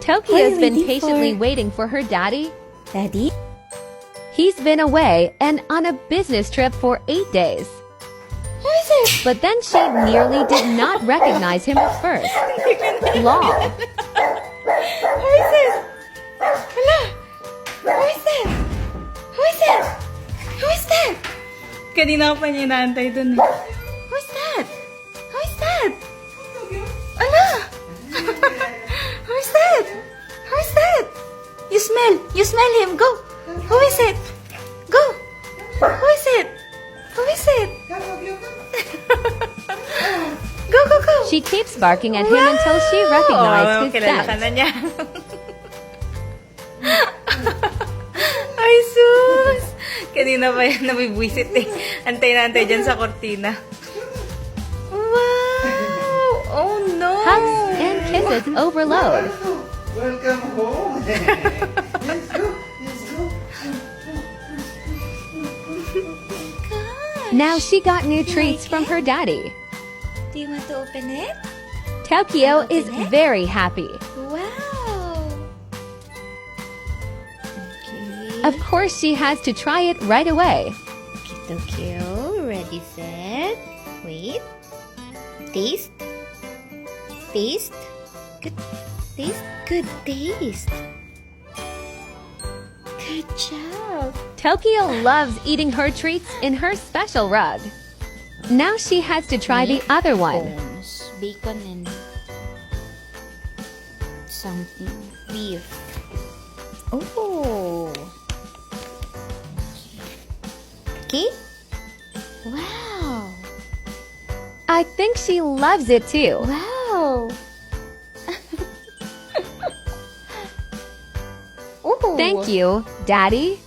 Tokyo's been patiently waiting for her daddy. Daddy? He's been away and on a business trip for 8 days. Who is it? But then she nearly did not recognize him at first. Lol. Who is it? Hala! Who is it? Who is it? Who is that? Kanina pa niya inaantay dun eh. Who is that? Who is that? Ala! Who is that? Who is that? You smell. You smell him. Go. Who is it? Go. Who is it? Who is it? Go, go, go. She keeps barking at him until she recognized his kilala ka scent. na niya. Ay, sus! Kanina pa yan nabibwisit eh. Antay na antay dyan sa kortina. Wow! Oh no! Hugs and kisses overload. Welcome home. Let's go. Let's go. Now she got new treats from her daddy. Do you want to open it? Tokyo is very happy. Wow. Okay. Of course, she has to try it right away. Okay, Tokyo. Ready, set. Wait. Taste. Taste. Good taste. Good taste. Good job. Tokyo loves eating her treats in her special rug. Now she has to try the other one. Bones, bacon, and something. Beef. Oh. Okay. Wow. I think she loves it too. Wow. Oh. Thank you, Daddy.